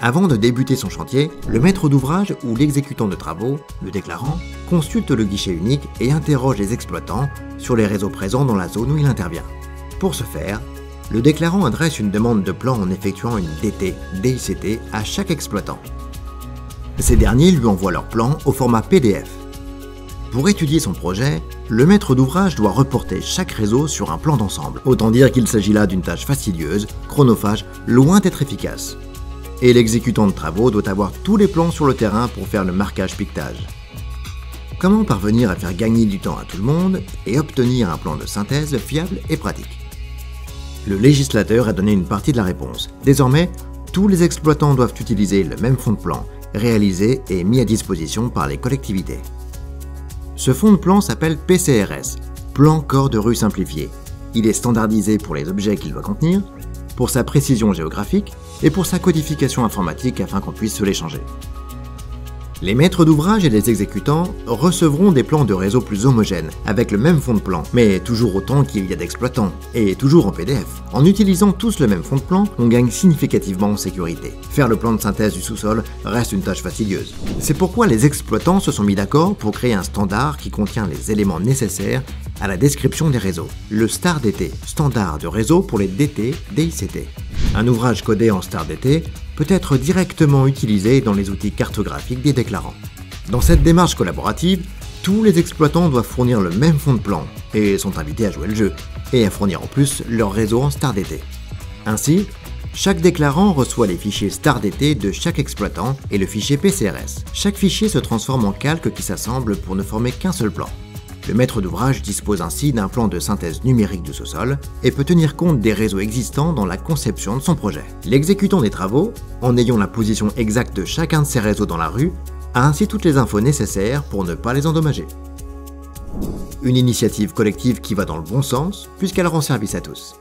Avant de débuter son chantier, le maître d'ouvrage ou l'exécutant de travaux, le déclarant, consulte le guichet unique et interroge les exploitants sur les réseaux présents dans la zone où il intervient. Pour ce faire, le déclarant adresse une demande de plan en effectuant une DT, DICT à chaque exploitant. Ces derniers lui envoient leur plan au format PDF. Pour étudier son projet, le maître d'ouvrage doit reporter chaque réseau sur un plan d'ensemble. Autant dire qu'il s'agit là d'une tâche fastidieuse, chronophage, loin d'être efficace. Et l'exécutant de travaux doit avoir tous les plans sur le terrain pour faire le marquage-piquetage. Comment parvenir à faire gagner du temps à tout le monde et obtenir un plan de synthèse fiable et pratique? Le législateur a donné une partie de la réponse. Désormais, tous les exploitants doivent utiliser le même fond de plan, réalisé et mis à disposition par les collectivités. Ce fond de plan s'appelle PCRS, Plan Corps de Rue Simplifié. Il est standardisé pour les objets qu'il doit contenir, pour sa précision géographique et pour sa codification informatique afin qu'on puisse se l'échanger. Les maîtres d'ouvrage et les exécutants recevront des plans de réseau plus homogènes, avec le même fond de plan, mais toujours autant qu'il y a d'exploitants, et toujours en PDF. En utilisant tous le même fond de plan, on gagne significativement en sécurité. Faire le plan de synthèse du sous-sol reste une tâche fastidieuse. C'est pourquoi les exploitants se sont mis d'accord pour créer un standard qui contient les éléments nécessaires à la description des réseaux. Le STAR-DT, standard de réseau pour les DT, DICT. Un ouvrage codé en STAR-DT peut être directement utilisé dans les outils cartographiques des déclarants. Dans cette démarche collaborative, tous les exploitants doivent fournir le même fond de plan et sont invités à jouer le jeu, et à fournir en plus leur réseau en STAR-DT. Ainsi, chaque déclarant reçoit les fichiers STAR-DT de chaque exploitant et le fichier PCRS. Chaque fichier se transforme en calque qui s'assemble pour ne former qu'un seul plan. Le maître d'ouvrage dispose ainsi d'un plan de synthèse numérique du sous-sol et peut tenir compte des réseaux existants dans la conception de son projet. L'exécutant des travaux, en ayant la position exacte de chacun de ces réseaux dans la rue, a ainsi toutes les infos nécessaires pour ne pas les endommager. Une initiative collective qui va dans le bon sens puisqu'elle rend service à tous.